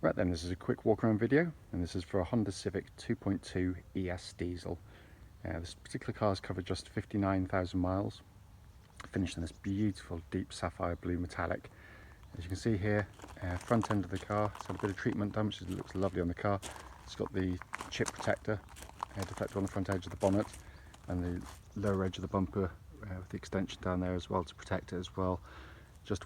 Right then, this is a quick walk around video, and this is for a Honda Civic 2.2 ES diesel. This particular car has covered just 59,000 miles, finished in this beautiful deep sapphire blue metallic. As you can see here, front end of the car, it's had a bit of treatment done, which looks lovely on the car. It's got the chip protector, deflector on the front edge of the bonnet, and the lower edge of the bumper with the extension down there as well to protect it as well. Just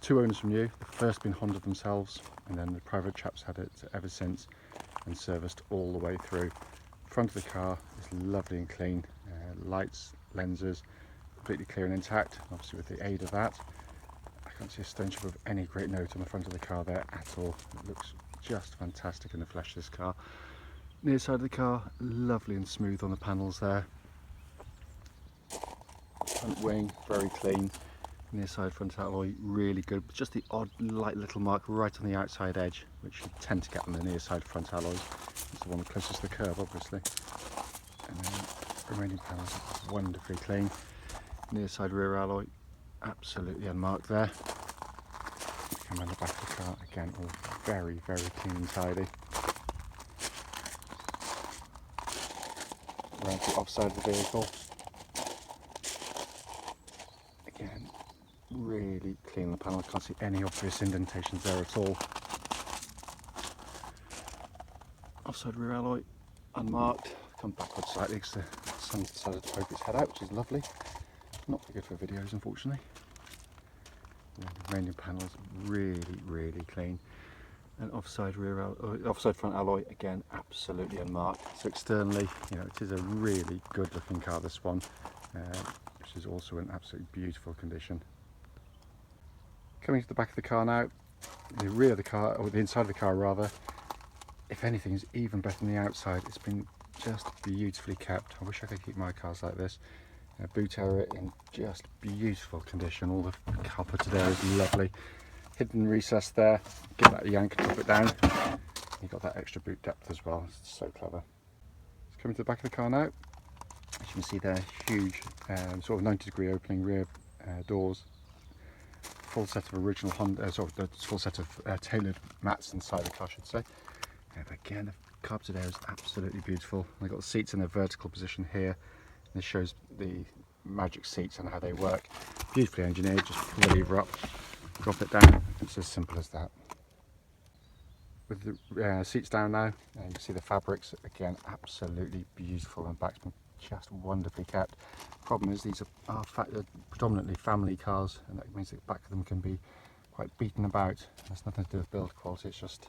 two owners from new, the first being Honda themselves, and then the private chaps had it ever since and serviced all the way through. Front of the car is lovely and clean, lights, lenses, completely clear and intact. Obviously with the aid of that, I can't see a stone chip of any great note on the front of the car there at all. It looks just fantastic in the flesh, this car. Near side of the car, lovely and smooth on the panels there. Front wing, very clean. Near side front alloy, really good, but just the odd light little mark right on the outside edge, which you tend to get on the near side front alloys. It's the one closest to the curb, obviously. And then remaining panels are wonderfully clean. Near side rear alloy, absolutely unmarked there. Come around the back of the car, again, all very, very clean and tidy. Around the offside of the vehicle. Again, really clean on the panel, I can't see any obvious indentations there at all. Offside rear alloy, unmarked. Come backwards slightly because the sun decided to poke its head out, which is lovely. Not very good for videos, unfortunately. The remaining panels really, really clean. And offside front alloy, again, absolutely unmarked. So externally, it is a really good looking car, this one, which is also in absolutely beautiful condition. Coming to the back of the car now, the rear of the car, or the inside of the car rather, if anything is even better than the outside. It's been just beautifully kept. I wish I could keep my cars like this. Boot area in just beautiful condition. All the copper to there is lovely. Hidden recess there, give that a yank and drop it down. You've got that extra boot depth as well, it's so clever. Let's come to the back of the car now. As you can see there, huge sort of 90-degree opening rear doors. Full set of original Honda, full set of tailored mats inside the car, I should say. But again, the carpet there is absolutely beautiful. They've got the seats in a vertical position here. This shows the magic seats and how they work. Beautifully engineered, just pull the lever up, drop it down. It's as simple as that. With the seats down now, you can see the fabrics, again, absolutely beautiful, and back's been just wonderfully kept. Problem is, these are predominantly family cars, and that means that the back of them can be quite beaten about. There's nothing to do with build quality, it's just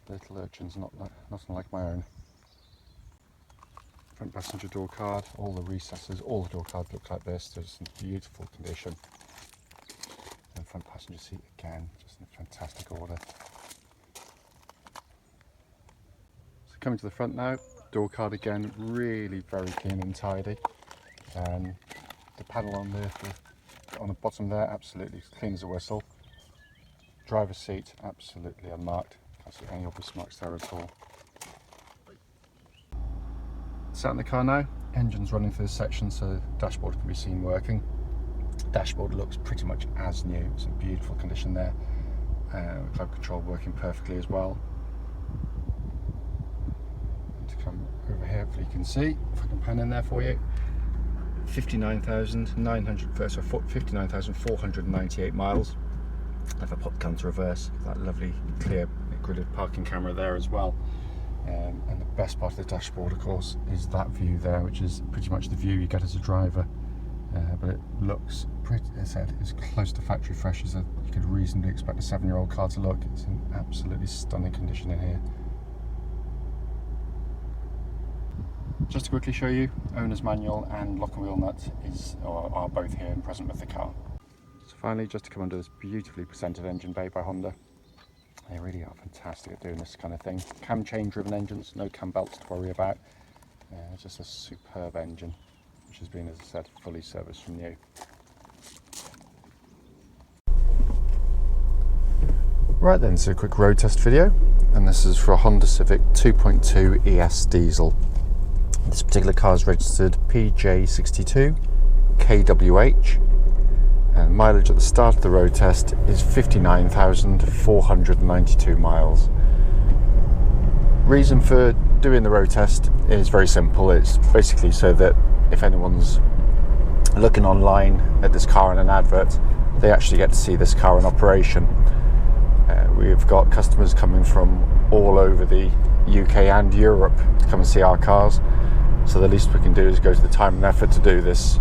little urchins, nothing like my own. Front passenger door card, all the recesses, all the door cards look like this. There's in beautiful condition. And front passenger seat, again, just in fantastic order. So coming to the front now, door card again, really very clean and tidy. The panel on the bottom there, absolutely clean as a whistle. Driver's seat, absolutely unmarked. Can't see any obvious marks there at all. Sat in the car now, engine's running through this section, so the dashboard can be seen working. Dashboard looks pretty much as new, it's in beautiful condition there. Cloud control working perfectly as well. And to come over here, hopefully you can see, if I can pan in there for you, 59,498 miles. If I come to reverse, that lovely clear gridded parking camera there as well. And the best part of the dashboard, of course, is that view there, which is pretty much the view you get as a driver. But it looks pretty, as I said, as close to factory fresh as you could reasonably expect a 7-year-old car to look. It's in absolutely stunning condition in here. Just to quickly show you, owner's manual and lock and wheel nut are both here and present with the car. So finally, just to come under this beautifully presented engine bay by Honda. They really are fantastic at doing this kind of thing. Cam chain driven engines, no cam belts to worry about. Just a superb engine, which has been, as I said, fully serviced from new. Right then, so a quick road test video, and this is for a Honda Civic 2.2 ES diesel. This particular car is registered PJ62KWH And mileage at the start of the road test is 59,492 miles. Reason for doing the road test is very simple. It's basically so that if anyone's looking online at this car in an advert, they actually get to see this car in operation. We've got customers coming from all over the UK and Europe to come and see our cars, so the least we can do is go to the time and effort to do this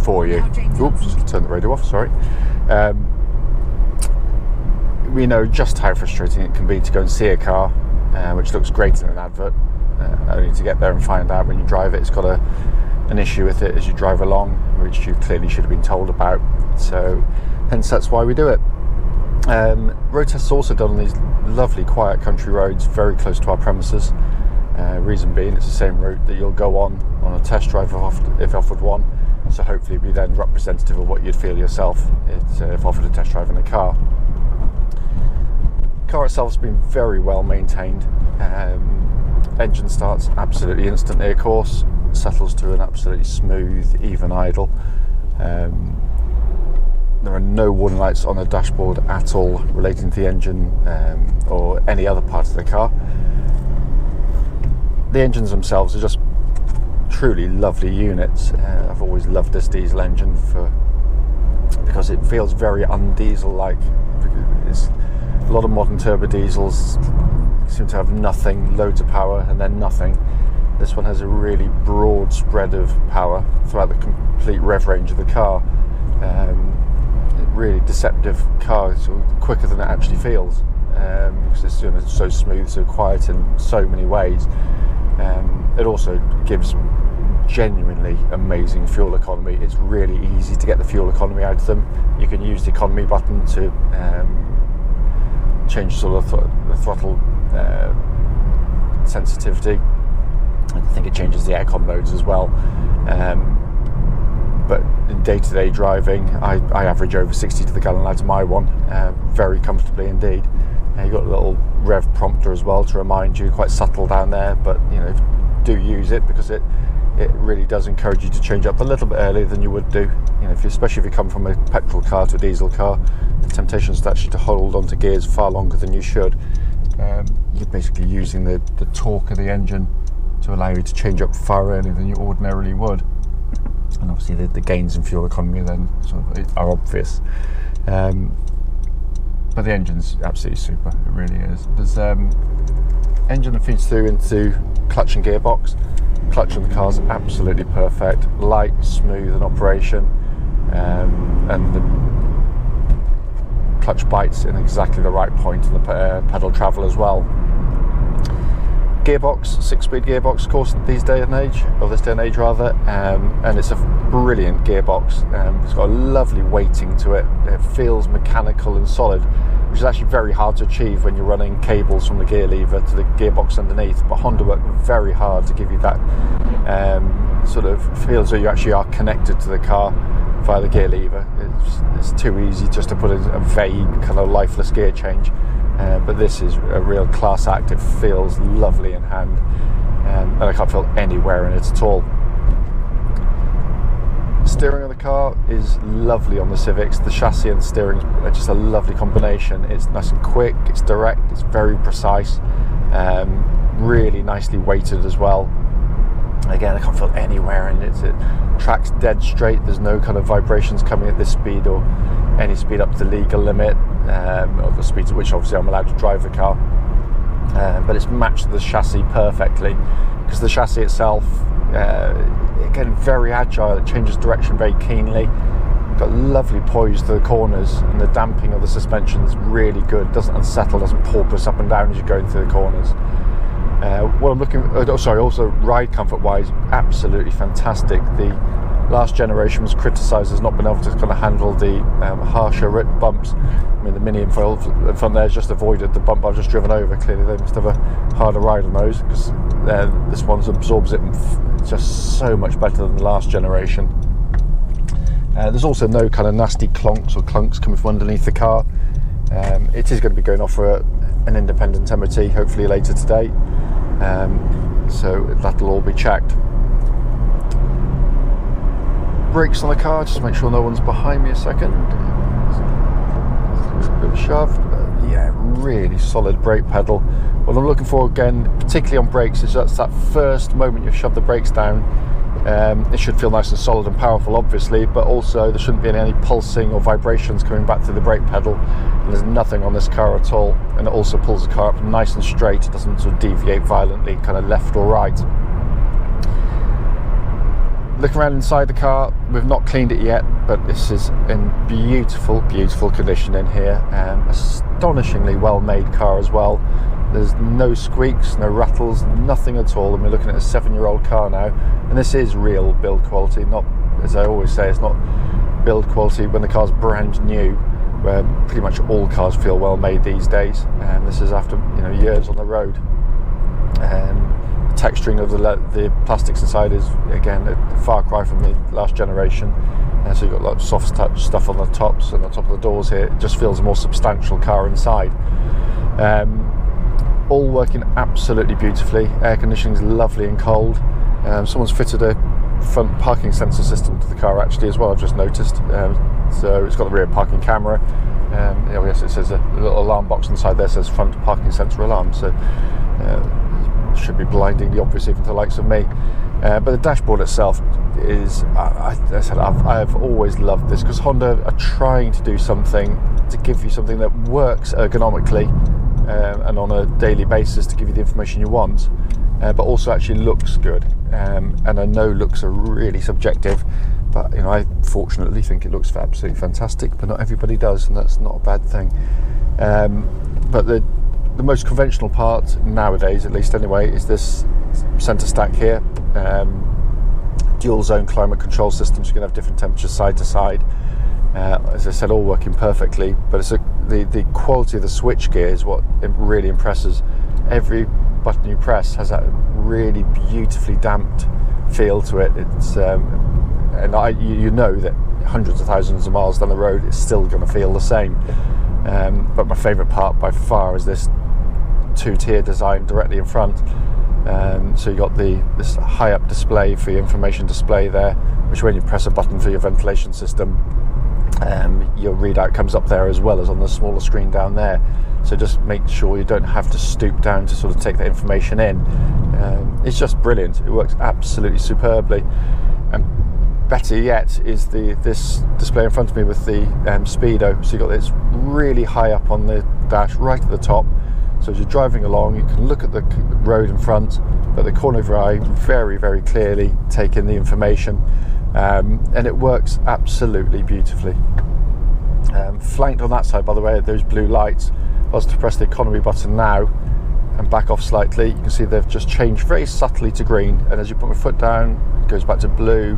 for you. Oops, turn the radio off, sorry. We know just how frustrating it can be to go and see a car which looks great in an advert, only to get there and find out when you drive it it's got an issue with it as you drive along, which you clearly should have been told about. So hence that's why we do it. Road tests are also done on these lovely quiet country roads very close to our premises. Reason being, it's the same route that you'll go on a test drive if offered one, so hopefully it'll be then representative of what you'd feel yourself if offered a test drive in the car. The car itself has been very well maintained. Engine starts absolutely instantly, of course, settles to an absolutely smooth, even idle. There are no warning lights on the dashboard at all relating to the engine or any other part of the car. The engines themselves are just truly lovely units. I've always loved this diesel engine because it feels very un-diesel-like. A lot of modern turbo diesels seem to have nothing, loads of power, and then nothing. This one has a really broad spread of power throughout the complete rev range of the car. Really deceptive car, it's quicker than it actually feels, because it's so smooth, so quiet in so many ways. It also gives genuinely amazing fuel economy. It's really easy to get the fuel economy out of them. You can use the economy button to change sort of the throttle sensitivity. I think it changes the aircon modes as well. But in day-to-day driving, I average over 60 to the gallon out of my one, very comfortably indeed. You've got a little rev prompter as well to remind you, quite subtle down there, but do use it, because it really does encourage you to change up a little bit earlier than you would do. Especially if you come from a petrol car to a diesel car, the temptation is actually to hold onto gears far longer than you should. You're basically using the torque of the engine to allow you to change up far earlier than you ordinarily would. And obviously the gains in fuel economy then sort of are obvious. But the engine's absolutely super, it really is. There's engine that feeds through into clutch and gearbox. Clutch on the car's absolutely perfect, light, smooth in operation, and the clutch bites in exactly the right point in the pedal travel as well. Gearbox, 6-speed gearbox, of course, this day and age, and it's a brilliant gearbox. It's got a lovely weighting to it. It feels mechanical and solid, which is actually very hard to achieve when you're running cables from the gear lever to the gearbox underneath. But Honda worked very hard to give you that sort of feel as though you actually are connected to the car via the gear lever. It's too easy just to put in a vague kind of lifeless gear change. But this is a real class act. It feels lovely in hand, and I can't feel any wear in it at all. Steering of the car is lovely on the Civics. The chassis and the steering are just a lovely combination. It's nice and quick, it's direct, it's very precise, really nicely weighted as well. Again, I can't feel any wear in it. It tracks dead straight. There's no kind of vibrations coming at this speed or any speed up to the legal limit, or the speeds at which obviously I'm allowed to drive the car. But it's matched the chassis perfectly, because the chassis itself, again, very agile. It changes direction very keenly. Got lovely poise to the corners, and the damping of the suspension is really good. It doesn't unsettle, doesn't porpoise up and down as you're going through the corners. Also ride comfort wise, absolutely fantastic. The last generation was criticised as not being able to kind of handle the harsher bumps. I mean, the Mini in front there has just avoided the bump I've just driven over. Clearly they must have a harder ride on those, because this one absorbs it just so much better than the last generation. There's also no kind of nasty clonks or clunks coming from underneath the car. It is going to be going off for an independent MOT hopefully later today, so that'll all be checked. brakes on the car, just to make sure no one's behind me a second. A bit of a shove. Yeah, really solid brake pedal. What I'm looking for again, particularly on brakes, is that's that first moment you shove the brakes down. It should feel nice and solid and powerful, obviously, but also there shouldn't be any pulsing or vibrations coming back through the brake pedal. And there's nothing on this car at all, and it also pulls the car up nice and straight. It doesn't sort of deviate violently, kind of left or right. Looking around inside the car, we've not cleaned it yet, but this is in beautiful, beautiful condition in here. Astonishingly well-made car as well. There's no squeaks, no rattles, nothing at all. And we're looking at a 7-year-old car now, and this is real build quality. Not, as I always say, it's not build quality when the car's brand new, where pretty much all cars feel well-made these days. And this is after years on the road. Texturing of the plastics inside is again a far cry from the last generation, so you've got a lot of soft touch stuff on the tops and the top of the doors here. It just feels a more substantial car inside. All working absolutely beautifully. Air conditioning is lovely and cold. Someone's fitted a front parking sensor system to the car actually as well, I've just noticed. So it's got the rear parking camera. Yes, it says a little alarm box inside there says front parking sensor alarm, so should be blindingly obvious even to the likes of me. But the dashboard itself is, I've always loved this, because Honda are trying to do something to give you something that works ergonomically and on a daily basis to give you the information you want, but also actually looks good. And I know looks are really subjective, but I fortunately think it looks absolutely fantastic, but not everybody does, and that's not a bad thing. But the most conventional part nowadays, at least anyway, is this centre stack here. Dual zone climate control systems, you can have different temperatures side to side. As I said, all working perfectly, but it's the quality of the switch gear is what really impresses. Every button you press has that really beautifully damped feel to it. It's you know that hundreds of thousands of miles down the road it's still going to feel the same. But my favourite part by far is this 2-tier design directly in front. So you got this high up display for your information display there, which when you press a button for your ventilation system, your readout comes up there as well as on the smaller screen down there. So just make sure you don't have to stoop down to sort of take that information in. It's just brilliant. It works absolutely superbly. And better yet is this display in front of me with the speedo. So you've got this really high up on the dash, right at the top. So as you're driving along, you can look at the road in front, but at the corner of your eye, very, very clearly take in the information. And it works absolutely beautifully. Flanked on that side, by the way, those blue lights. If I was to press the economy button now and back off slightly, you can see they've just changed very subtly to green. And as you put my foot down, it goes back to blue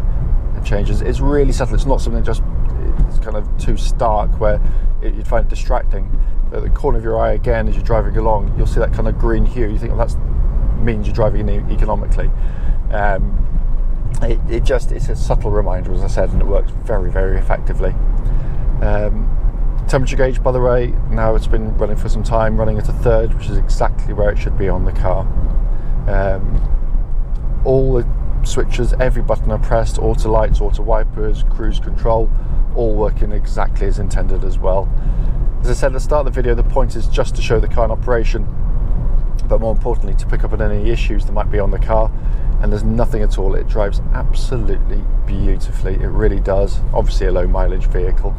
and changes. It's really subtle. It's not something it's kind of too stark where you'd find it distracting. At the corner of your eye again, as you're driving along, you'll see that kind of green hue. You think, well, that means you're driving economically. It's a subtle reminder, as I said, and it works very, very effectively. Temperature gauge, by the way, now it's been running for some time, running at a 3rd, which is exactly where it should be on the car. All the switches, every button are pressed, auto lights, auto wipers, cruise control, all working exactly as intended as well. As I said at the start of the video, the point is just to show the car in operation, but more importantly to pick up on any issues that might be on the car, and there's nothing at all. It drives absolutely beautifully, it really does. Obviously a low mileage vehicle.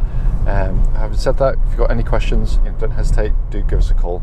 Having said that, if you've got any questions, don't hesitate, do give us a call.